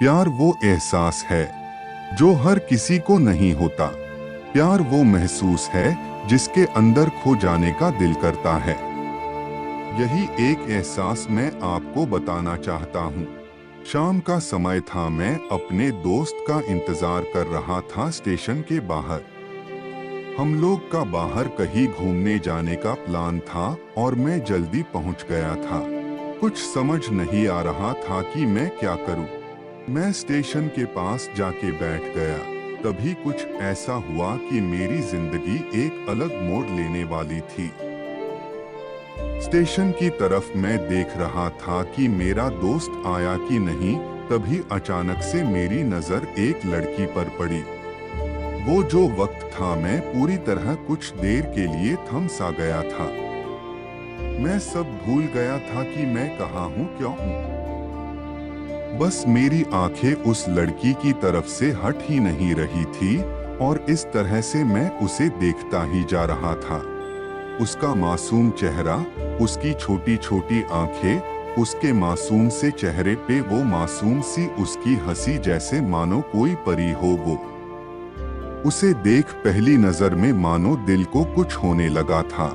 प्यार वो एहसास है जो हर किसी को नहीं होता। प्यार वो महसूस है जिसके अंदर खो जाने का दिल करता है। यही एक एहसास मैं आपको बताना चाहता हूँ। शाम का समय था, मैं अपने दोस्त का इंतजार कर रहा था स्टेशन के बाहर। हम लोग का बाहर कहीं घूमने जाने का प्लान था और मैं जल्दी पहुंच गया था। कुछ समझ नहीं आ रहा था कि मैं क्या करूं। मैं स्टेशन के पास जाके बैठ गया। तभी कुछ ऐसा हुआ कि मेरी जिंदगी एक अलग मोड़ लेने वाली थी। स्टेशन की तरफ मैं देख रहा था कि मेरा दोस्त आया कि नहीं, तभी अचानक से मेरी नजर एक लड़की पर पड़ी। वो जो वक्त था, मैं पूरी तरह कुछ देर के लिए थम सा गया था। मैं सब भूल गया था कि मैं कहाँ हूँ, क्यों हूँ। बस मेरी आंखें उस लड़की की तरफ से हट ही नहीं रही थी और इस तरह से मैं उसे देखता ही जा रहा था। उसका मासूम चेहरा, उसकी छोटी छोटी आंखें, उसके मासूम से चेहरे पे वो मासूम सी उसकी हंसी, जैसे मानो कोई परी हो वो। उसे देख पहली नजर में मानो दिल को कुछ होने लगा था।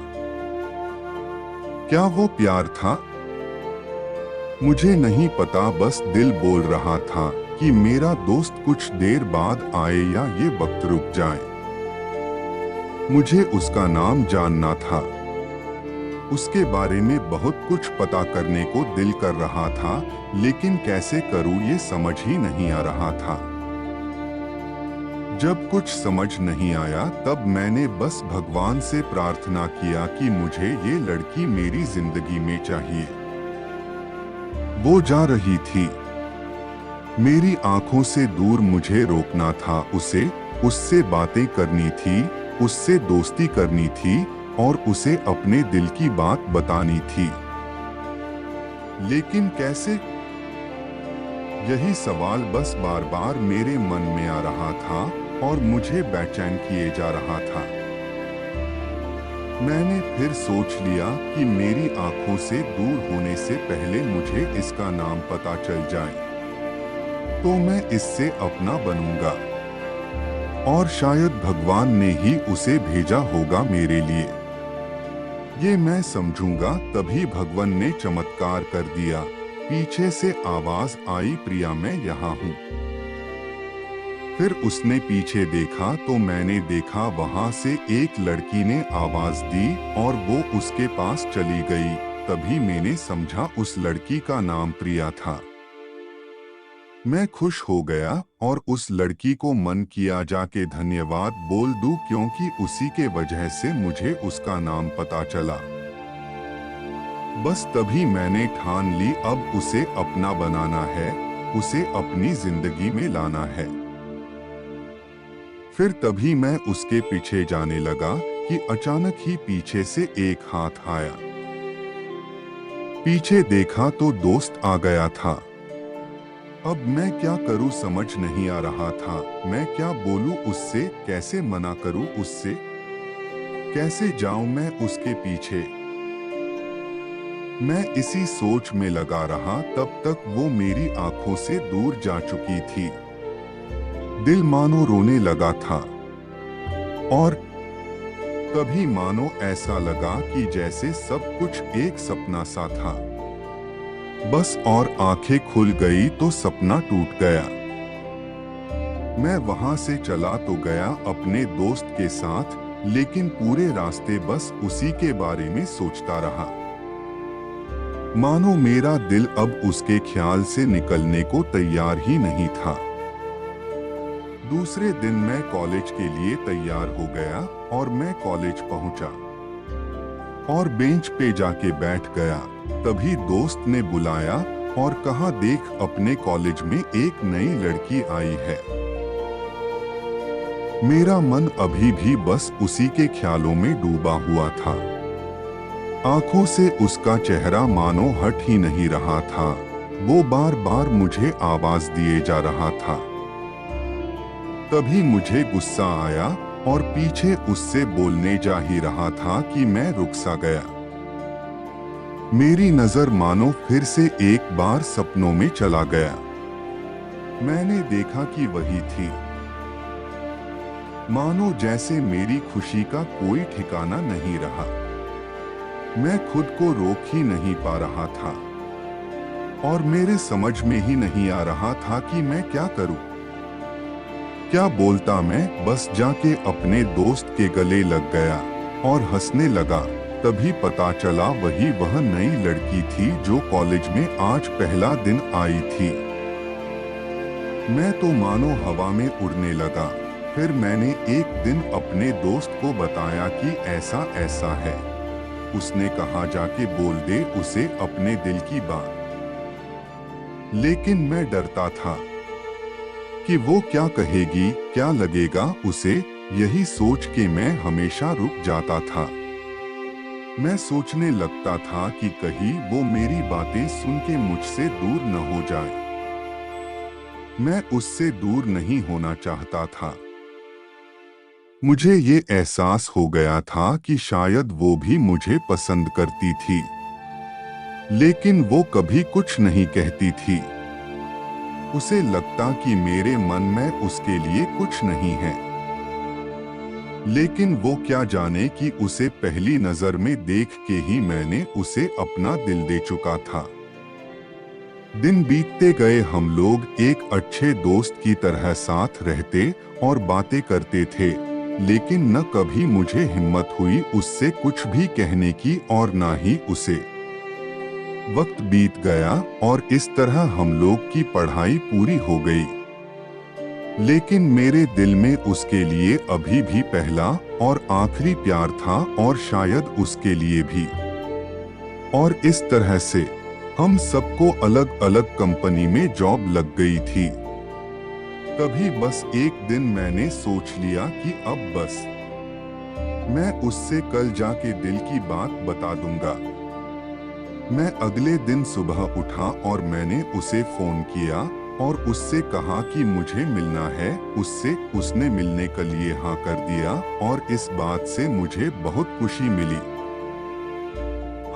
क्या वो प्यार था? मुझे नहीं पता, बस दिल बोल रहा था कि मेरा दोस्त कुछ देर बाद आए या ये वक्त रुक जाए। मुझे उसका नाम जानना था। उसके बारे में बहुत कुछ पता करने को दिल कर रहा था, लेकिन कैसे करूं ये समझ ही नहीं आ रहा था। जब कुछ समझ नहीं आया तब मैंने बस भगवान से प्रार्थना किया कि मुझे ये लड़की मेरी जिंदगी में चाहिए। वो जा रही थी, मेरी आंखों से दूर मुझे रोकना था उसे, उससे बातें करनी थी, उससे दोस्ती करनी थी और उसे अपने दिल की बात बतानी थी। लेकिन कैसे? यही सवाल बस बार बार मेरे मन में आ रहा था और मुझे बेचैन किए जा रहा था। मैंने फिर सोच लिया कि मेरी आंखों से दूर होने से पहले मुझे इसका नाम पता चल जाए तो मैं इससे अपना बनूंगा और शायद भगवान ने ही उसे भेजा होगा मेरे लिए, ये मैं समझूंगा। तभी भगवान ने चमत्कार कर दिया। पीछे से आवाज आई, प्रिया मैं यहाँ हूँ। फिर उसने पीछे देखा तो मैंने देखा वहां से एक लड़की ने आवाज दी और वो उसके पास चली गई। तभी मैंने समझा उस लड़की का नाम प्रिया था। मैं खुश हो गया और उस लड़की को मन किया जाके धन्यवाद बोल दूं, क्योंकि उसी के वजह से मुझे उसका नाम पता चला। बस तभी मैंने ठान ली, अब उसे अपना बनाना है, उसे अपनी जिंदगी में लाना है। फिर तभी मैं उसके पीछे जाने लगा कि अचानक ही पीछे से एक हाथ आया। पीछे देखा तो दोस्त आ गया था। अब मैं क्या करूं समझ नहीं आ रहा था। मैं क्या बोलूं उससे, कैसे मना करूं उससे, कैसे जाऊं मैं उसके पीछे। मैं इसी सोच में लगा रहा, तब तक वो मेरी आंखों से दूर जा चुकी थी। दिल मानो रोने लगा था और तभी मानो ऐसा लगा कि जैसे सब कुछ एक सपना सा था। बस और आंखें खुल गई तो सपना टूट गया। मैं वहां से चला तो गया अपने दोस्त के साथ, लेकिन पूरे रास्ते बस उसी के बारे में सोचता रहा। मानो मेरा दिल अब उसके ख्याल से निकलने को तैयार ही नहीं था। दूसरे दिन मैं कॉलेज के लिए तैयार हो गया और मैं कॉलेज पहुंचा और बेंच पे जाके बैठ गया। तभी दोस्त ने बुलाया और कहा, देख अपने कॉलेज में एक नई लड़की आई है। मेरा मन अभी भी बस उसी के ख्यालों में डूबा हुआ था। आंखों से उसका चेहरा मानो हट ही नहीं रहा था। वो बार बार मुझे आवाज दिए जा रहा था। तभी मुझे गुस्सा आया और पीछे उससे बोलने जा ही रहा था कि मैं रुक सा गया। मेरी नजर मानो फिर से एक बार सपनों में चला गया। मैंने देखा कि वही थी। मानो जैसे मेरी खुशी का कोई ठिकाना नहीं रहा। मैं खुद को रोक ही नहीं पा रहा था और मेरे समझ में ही नहीं आ रहा था कि मैं क्या करूं। क्या बोलता मैं बस जाके अपने दोस्त के गले लग गया और हंसने लगा। तभी पता चला वह नई लड़की थी जो कॉलेज में आज पहला दिन आई थी। मैं तो मानो हवा में उड़ने लगा। फिर मैंने एक दिन अपने दोस्त को बताया कि ऐसा ऐसा है। उसने कहा जाके बोल दे उसे अपने दिल की बात। लेकिन मैं डरता था कि वो क्या कहेगी, क्या लगेगा उसे। यही सोच के मैं हमेशा रुक जाता था। मैं सोचने लगता था कि कहीं वो मेरी बातें सुन के मुझसे दूर न हो जाए। मैं उससे दूर नहीं होना चाहता था। मुझे ये एहसास हो गया था कि शायद वो भी मुझे पसंद करती थी, लेकिन वो कभी कुछ नहीं कहती थी। उसे लगता कि मेरे मन में उसके लिए कुछ नहीं है। लेकिन वो क्या जाने कि उसे पहली नजर में देख के ही मैंने उसे अपना दिल दे चुका था। दिन बीतते गए। हम लोग एक अच्छे दोस्त की तरह साथ रहते और बातें करते थे, लेकिन न कभी मुझे हिम्मत हुई उससे कुछ भी कहने की और ना ही उसे। वक्त बीत गया और इस तरह हम लोग की पढ़ाई पूरी हो गई, लेकिन मेरे दिल में उसके लिए अभी भी पहला और आखिरी प्यार था और शायद उसके लिए भी। और इस तरह से हम सबको अलग अलग कंपनी में जॉब लग गई थी। तभी बस एक दिन मैंने सोच लिया कि अब बस मैं उससे कल जाके दिल की बात बता दूंगा। मैं अगले दिन सुबह उठा और मैंने उसे फोन किया और उससे कहा कि मुझे मिलना है उससे। उसने मिलने के लिए हाँ कर दिया और इस बात से मुझे बहुत खुशी मिली।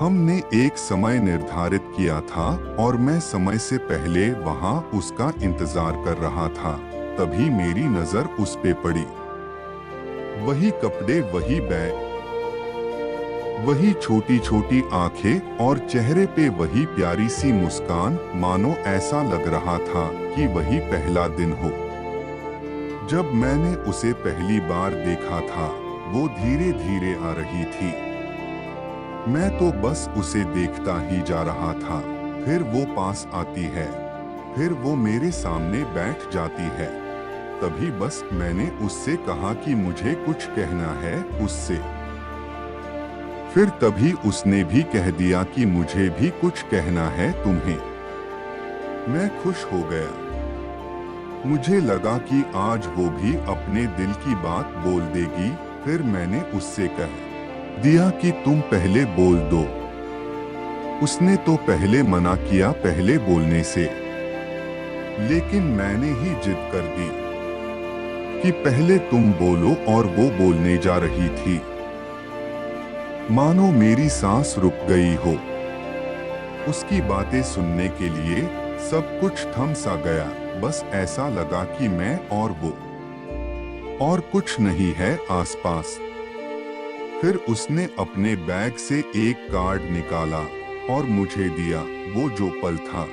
हमने एक समय निर्धारित किया था और मैं समय से पहले वहां उसका इंतजार कर रहा था। तभी मेरी नजर उस पे पड़ी। वही कपड़े, वही बैग, वही छोटी छोटी आंखें और चेहरे पे वही प्यारी सी मुस्कान। मानो ऐसा लग रहा था कि वही पहला दिन हो जब मैंने उसे पहली बार देखा था। वो धीरे धीरे आ रही थी। मैं तो बस उसे देखता ही जा रहा था। फिर वो पास आती है, फिर वो मेरे सामने बैठ जाती है। तभी बस मैंने उससे कहा कि मुझे कुछ कहना है उससे। फिर तभी उसने भी कह दिया कि मुझे भी कुछ कहना है तुम्हें। मैं खुश हो गया। मुझे लगा कि आज वो भी अपने दिल की बात बोल देगी। फिर मैंने उससे कह दिया कि तुम पहले बोल दो। उसने तो पहले मना किया पहले बोलने से, लेकिन मैंने ही जिद कर दी कि पहले तुम बोलो और वो बोलने जा रही थी। मानो मेरी सांस रुक गई हो। उसकी बातें सुनने के लिए सब कुछ थम सा गया। बस ऐसा लगा कि मैं और वो और कुछ नहीं है आसपास। फिर उसने अपने बैग से एक कार्ड निकाला और मुझे दिया। वो जो पल था,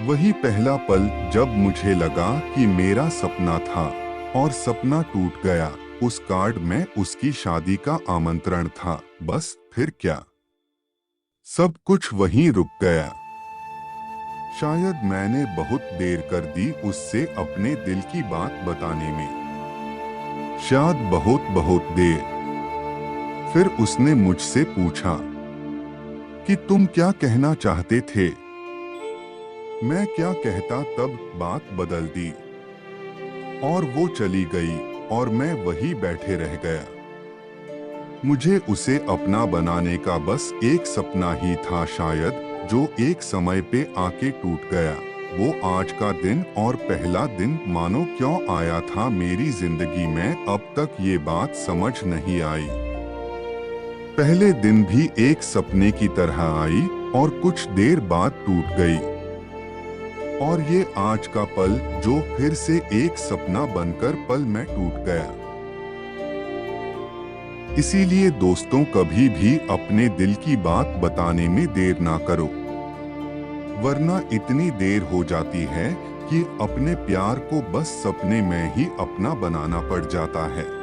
वही पहला पल जब मुझे लगा कि मेरा सपना था और सपना टूट गया। उस कार्ड में उसकी शादी का आमंत्रण था। बस फिर क्या, सब कुछ वहीं रुक गया। शायद मैंने बहुत देर कर दी उससे अपने दिल की बात बताने में, शायद बहुत बहुत देर। फिर उसने मुझसे पूछा कि तुम क्या कहना चाहते थे। मैं क्या कहता, तब बात बदल दी और वो चली गई और मैं वही बैठे रह गया। मुझे उसे अपना बनाने का बस एक सपना ही था शायद, जो एक समय पे आके टूट गया। वो आज का दिन और पहला दिन मानो क्यों आया था मेरी जिंदगी में, अब तक ये बात समझ नहीं आई। पहले दिन भी एक सपने की तरह आई और कुछ देर बाद टूट गई। और ये आज का पल जो फिर से एक सपना बनकर पल में टूट गया। इसीलिए दोस्तों, कभी भी अपने दिल की बात बताने में देर ना करो, वरना इतनी देर हो जाती है कि अपने प्यार को बस सपने में ही अपना बनाना पड़ जाता है।